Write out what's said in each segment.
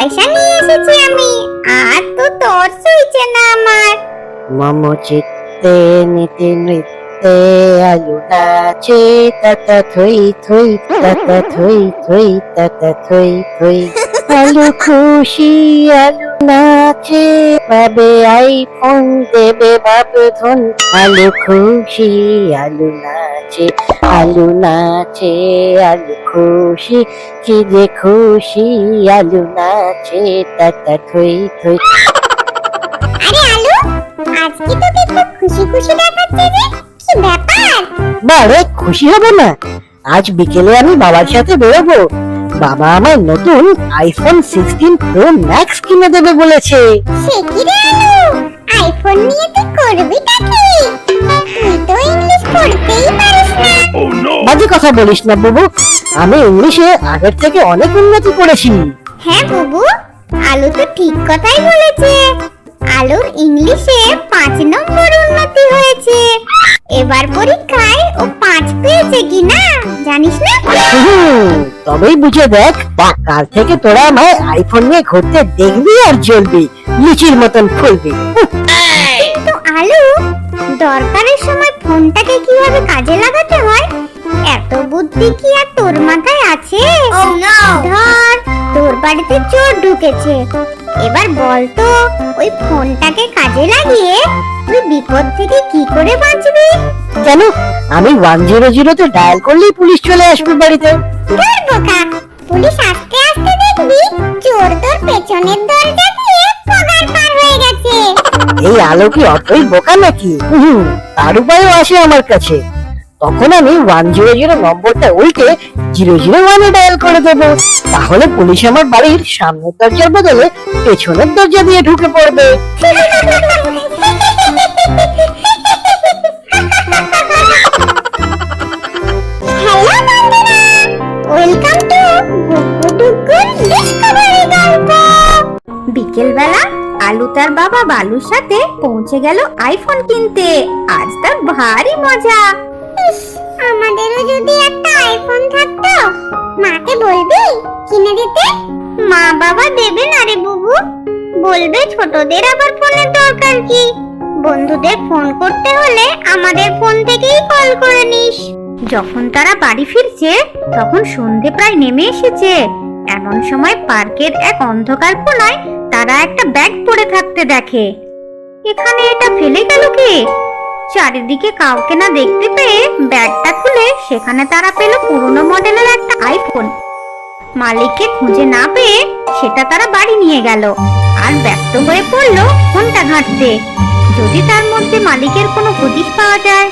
পয়সা নিয়ে এসেছি আমি, আর তো তোর সইছে না আমার। মম চিত্তে নিতে নৃত্যে আলু নাচে তাতা থই থই তাতা থই থই তাতা থই থই। আলু খুশি আলু নাচে, পাবে আইফোন দেবে বাপধন। আলু খুশি আলু নাচে, আলু নাচে আলু খুশি, কি যে খুশি আলু নাচে তাতা থই থই। আরে আলু, আজকে তোকে খুব খুশি খুশি দেখাচ্ছে যে, কি ব্যাপার? বারে খুশি হব না? আজ বিকেলে আমি বাবার সাথে বেরোবো। বাবা আমার নতুন আইফোন 16 প্রো ম্যাক্স কিনে দেবে বলেছে। সে কি রে আলু, আইফোন নিয়ে তুই করবিটা কি? তুই তো ইংলিশ পড়তেই পারিস না। বাজে কথা বলিস না বুবু, আমি ইংলিশে আগের থেকে অনেক উন্নতি করেছি। হ্যাঁ বুবু, আলু তো ঠিক কথাই বলেছে। আলুর ইংলিশে 5 নম্বর উন্নতি হয়েছে। এবার পরীক্ষায় ও 5 পেয়েছে কিনা জানিস না? তবেই বুঝে দেখ, কাল থেকে তোরা আমায় আইফোন নিয়ে ঘুরতে দেখবি আর জ্বলবি, লিচির মতন ফুলবি। তো আলু, দরকারের সময় ফোনটাকে কিভাবে কাজে লাগাতে হয় এত বুদ্ধি কি আর তোর মাথায় আছে? ধর, তোর বাড়িতে চোর ঢুকেছে, এবার বল তো ওই ফোনটাকে কাজে লাগিয়ে তুই বিপদ থেকে কি করে বাঁচবি? কেন, আমি 100 তে ডায়াল করলেই পুলিশ চলে আসবে বাড়িতে। ধর বোকা, পুলিশ আস্তে আস্তে দেখবি চোর তোর পেছনের দরজা দিয়ে পগার পার হয়ে গেছে। এই আলো কি অতই বোকা নাকি? তার উপায়ও আসে আমার কাছে। তখন আমি 100 নম্বরটা উল্টে 001 এ ডায়াল করে দেবো। তাহলে পুলিশ আমার বাড়ির সামনের দরজার বদলে পেছনের দরজা দিয়ে ঢুকে পড়বে। হ্যালো বন্ধুরা, ওয়েলকাম টু গুগুডুগুর ডিসকভারি গল্প। বিকেলবেলা আলু তার বাবা বালুর সাথে পৌঁছে গেল আইফোন কিনতে। আজ তার ভারী মজা। আমাদেরও যদি একটা আইফোন থাকতো, মাকে বলবি কিনে দিতে? মা বাবা দেবে না রে বুবু, বলবে ছোটদের আবার ফোনের দরকার কি, বন্ধুদের ফোন করতে হলে আমাদের ফোন থেকেই কল করে নিস। যখন তারা বাড়ি ফিরছে তখন সন্ধে প্রায় নেমে এসেছে। এমন সময় পার্কের এক অন্ধকার কোণায় তারা একটা ব্যাগ পড়ে থাকতে দেখে। এখানে এটা ফেলে গেল কে? চারিদিকে কাউকে না দেখতে পেয়ে ব্যাগটা খুলে সেখানে তারা পেল পুরনো মডেলের একটা আইফোন। মালিককে খুঁজে না পেয়ে সেটা তারা বাড়ি নিয়ে গেল আর ব্যস্ত হয়ে পড়লো ফোনটা ঘাঁটতে, যদি তার মধ্যে মালিকের কোনো হদিশ পাওয়া যায়।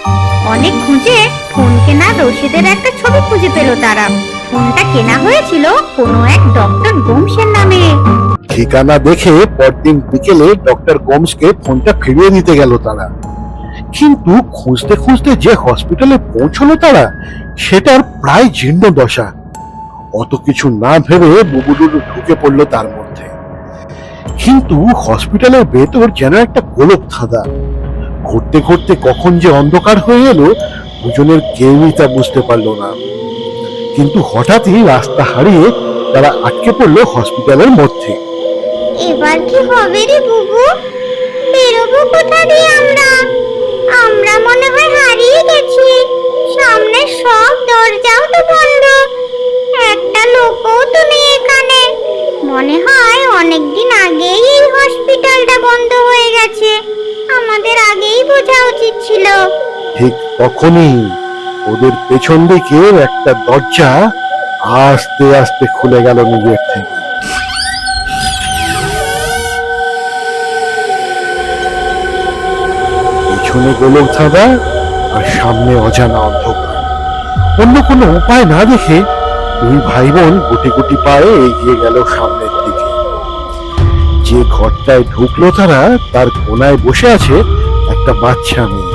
অনেক খুঁজে ফোন কেনার রসিদের একটা ছবি খুঁজে পেল তারা। ফোনটা কেনা হয়েছিল কোনো এক ডক্টর গোমসের নামে। ঠিকানা দেখে পরদিন বিকেলে ডক্টর গোমসকে ফোনটা ফিরিয়ে দিতে গেল তারা। কিন্তু খুঁজতে খুঁজতে যে হসপিটালে পৌঁছলো তারা, সেটার প্রায় জীর্ণ দশা। অত কিছু না ভেবে বুবুডুডু ঢুকে পড়লো তার মধ্যে। কিন্তু হসপিটালের ভেতর যেন একটা গোলক ধাঁধা। ঘুরতে ঘুরতে কখন যে অন্ধকার হয়ে এলো দুজনের কেউই তা বুঝতে পারলো না। কিন্তু হঠাৎই রাস্তা হারিয়ে তারা আটকে পড়লো হসপিটালের মধ্যে। এবার কি হবে রে বুবু? বেরোবো কোথা দিয়ে আমরা? আমরা মনে হয় হারিয়ে গেছি। সামনে সব দরজাও তো বন্ধ, একটা লোকও তো নেই এখানে। মনে হয় অনেকদিন আগেই এই হসপিটালটা বন্ধ হয়ে গেছে। আমাদের আগেই বোঝা উচিত ছিল। ঠিক তখনই ওদের পেছন দিকে একটা দরজা আস্তে আস্তে খুলে গেল নিজের থেকে। পেছনে গোলক ধাঁধা আর সামনে অজানা অন্ধকার। অন্য কোনো উপায় না দেখে দুই ভাই বোন গুটি গুটি পায়ে এগিয়ে গেল সামনের দিকে। যে ঘরটায় ঢুকলো তারা, তার কোনায় বসে আছে একটা বাচ্চা মেয়ে।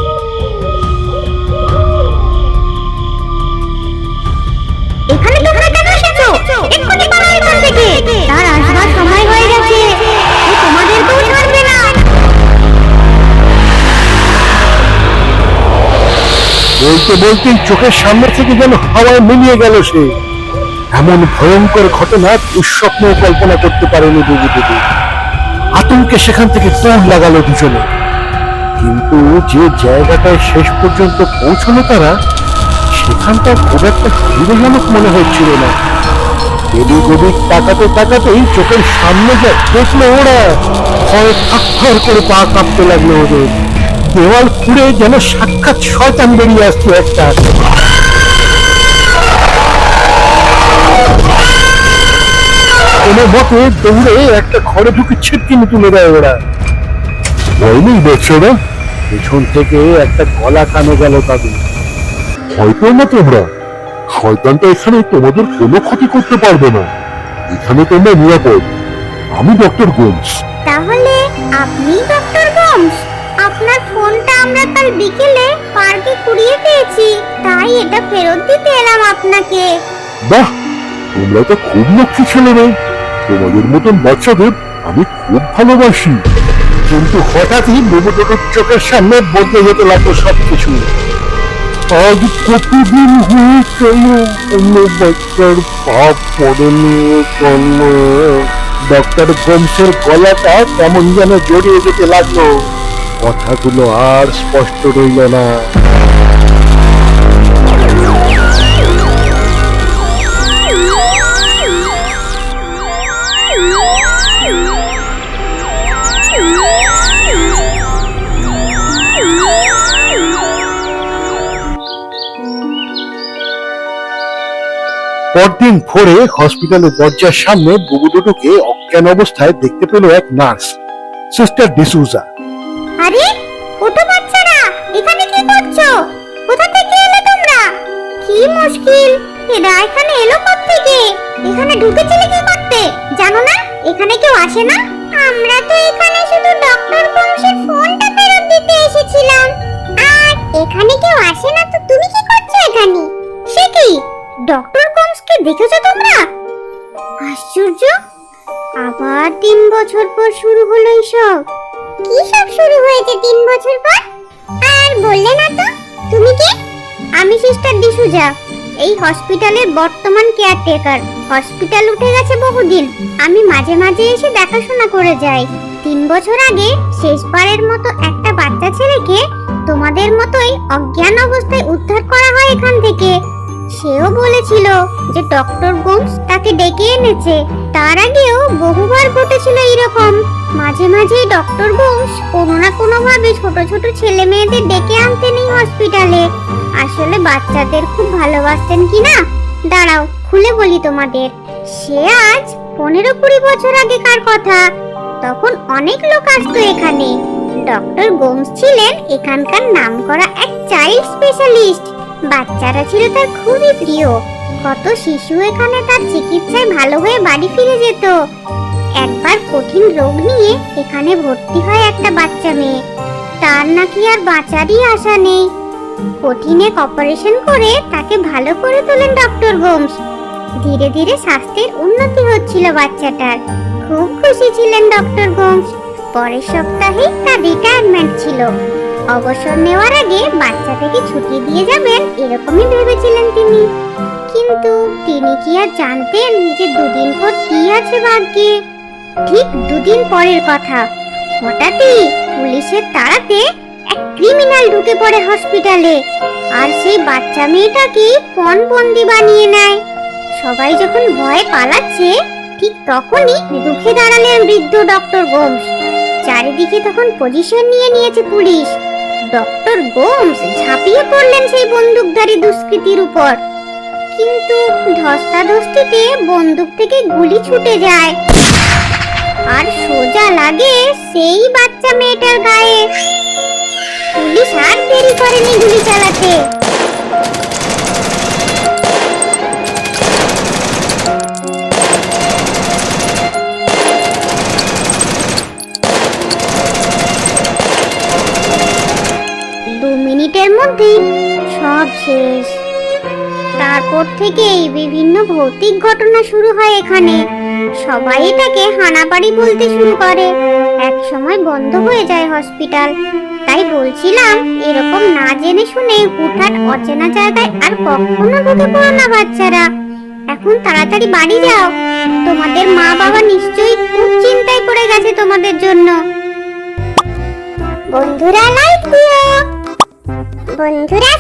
এখানে তোমরা কেন এসেছো? এক্ষুনি পালাও এখান থেকে। তার আসবার সময় হয়ে গেছে, ও তোমাদেরকেও ছাড়বে না। বলতে বলতেই চোখের সামনে থেকে যেন হাওয়ায় মিলিয়ে গেল সে। এমন ভয়ঙ্কর ঘটনা দুঃস্বপ্ন কল্পনা করতে পারেনি বুবুদুদু। আতঙ্কে সেখান থেকে দৌড় লাগালো দুজনে। কিন্তু যে জায়গাটায় শেষ পর্যন্ত পৌঁছলো তারা, সেখানটা খুব একটা সুবিধাজনক মনে হচ্ছিল না। এদিক ওদিক তাকাতে তাকাতেই চোখের সামনে যা দেখলো ওরা, ভয়ে থার করে পা কাঁপতে লাগলো ওদের। দেওয়াল খুঁড়ে যেন সাক্ষাৎ শয়তান বেরিয়ে আসছে একটা। কোনো মতে দৌড়ে একটা ঘরে ঢুকে ছিটকিনি তুলে দেয় ওরা। ভয় নেই বাচ্চারা, পেছন থেকে একটা গলা কানে গেল তাদের। হয়তো না তোমরা, শয়তানটা এখানে তোমাদের কোনো ক্ষতি করতে পারবে না। এখানে তোমরা নিরাপদ। আমি ডক্টর গোমস। তাহলে আপনি ডক্টর গোমস? আপনার ফোনটা আমরা কাল বিকেলে পার্কে কুড়িয়ে পেয়েছি, তাই এটা ফেরত দিতে এলাম আপনাকে। বাহ, তোমরা তো খুব লক্ষ্মী ছেলে রে। তোমাদের মতন বাচ্চাদের আমি খুব ভালোবাসি। কিন্তু হঠাৎই বুবুদুদুর চোখের সামনে বদলে যেতে লাগলো সবকিছু। আজ কতদিন হয়ে গেল অন্য বাচ্চার পাপ পড়েনি জন্ম। ডক্টর গোমসের গলাটা কেমন যেন জড়িয়ে যেতে লাগলো। কথাগুলো আর স্পষ্ট রইল না। পরদিন ভোরে হসপিটালের দরজার সামনে বুবুদুদুকে অজ্ঞান অবস্থায় দেখতে পেল এক নার্স, সিস্টার ডিসুজা। আরে ওঠো বাচ্চারা, এখানে কি করছো? কোথা থেকে এলে তোমরা? কি মুশকিল, এরা এখানে এলো থেকে? এখানে ঢুকেছিলে কি করতে জানো না? এখানে কেউ আসে না? আমরা তো এখানে শুধু ডক্টর গোমসের ফোনটা ফেরত দিতে এসেছিলাম। আর এখানে কেউ আসে না তো তুমি কি করছো এখানে? সে কি, ডক্টর গোমসকে দেখেছো তোমরা? আশ্চর্য, আবার 3 বছর পর শুরু হলো এইসব। কি সব শুরু হয়েছে 3 বছর পর? আর বললে না তো, তুমি কে? আমি সিস্টার ডিসুজা, এই হসপিটালের বর্তমান কেয়ারটেকার। হসপিটাল উঠে গেছে বহুদিন, আমি মাঝে মাঝে এসে দেখাশোনা করে যাই। 3 বছর আগে শেষবারের মতো একটা বাচ্চা ছেলেকে তোমাদের মতোই অজ্ঞান অবস্থায় উদ্ধার করা হয় এখান থেকে। সেও বলেছিল যে ডক্টর গোমস তাকে ডেকে এনেছে। তার আগেও বহুবার ঘটেছিল এরকম। মাঝে মাঝে ডক্টর গোমস কোনো না কোনো ভাবে ছোট ছোট ছেলে মেয়েদের ডেকে আনতেন এই হসপিটালে। আসলে বাচ্চাদের খুব ভালোবাসতেন কিনা, দাঁড়াও খুলে বলি তোমাদের। সে আজ 15-20 বছর আগেকার কথা। তখন অনেক লোক আসতো এখানে। ডক্টর গোমস ছিলেন এখানকার নামকরা এক চাইল্ড স্পেশালিস্ট। বাচ্চারা ছিল তার খুবই প্রিয়। কত শিশু এখানে তার চিকিৎসায় ভালো হয়ে বাড়ি ফিরে যেত। একবার কঠিন রোগ নিয়ে এখানে ভর্তি হয় একটা বাচ্চা মেয়ে। তার নাকি আর বাঁচারই আশা নেই। কঠিন এক অপারেশন করে তাকে ভালো করে তোলেন ডক্টর গোমস। ধীরে ধীরে স্বাস্থ্যের উন্নতি হচ্ছিল বাচ্চাটার। খুব খুশি ছিলেন ডক্টর গোমস। পরের সপ্তাহে তার রিটায়ারমেন্ট ছিল। অবসর নেওয়ার আগে বাচ্চাটাকে ছুটি দিয়ে যাবেন এরকমই ভেবেছিলেন তিনি। কিন্তু তিনি কি আর জানতেন যে 2 দিন পর কি আছে ভাগ্যে? ঠিক 2 দিন পরের কথা, হঠাৎই পুলিশের তাড়াতে এক ক্রিমিনাল ঢুকে পড়ে হসপিটালে। আর সেই বাচ্চা মেয়েটাকে পণবন্দি বানিয়ে নেয়। সবাই যখন ভয়ে পালাচ্ছে, ঠিক তখনই রুখে দাঁড়ালেন বৃদ্ধ ডক্টর গোমস। চারিদিকে তখন পজিশন নিয়ে নিয়েছে পুলিশ। ডক্টর গোমস ঝাঁপিয়ে পড়লেন সেই বন্দুকধারী দুষ্কৃতীর উপর। কিন্তু ধস্তাধস্তিতে বন্দুক থেকে গুলি ছুটে যায় আর সোজা লাগে সেই বাচ্চা মেয়েটার গায়ে। পুলিশ আর দেরি করেনি গুলি চালাতে। 2 মিনিটের মধ্যেই সব শেষ। তারপর থেকেই বিভিন্ন ভৌতিক ঘটনা শুরু হয় এখানে। সবাই এটাকে হানাবাড়ি বলতে শুরু করে। এক সময় বন্ধ হয়ে যায় হসপিটাল। তাই বলছিলাম, এরকম না জেনে শুনে হুটহাট অচেনা জায়গায় আর কখনো ঢুকে পড়ো না বাচ্চারা। এখন তাড়াতাড়ি বাড়ি যাও, তোমাদের মা বাবা নিশ্চয়ই খুব চিন্তায় পড়ে গেছে তোমাদের জন্য। বন্ধুরা লাইক দিও, বন্ধুরা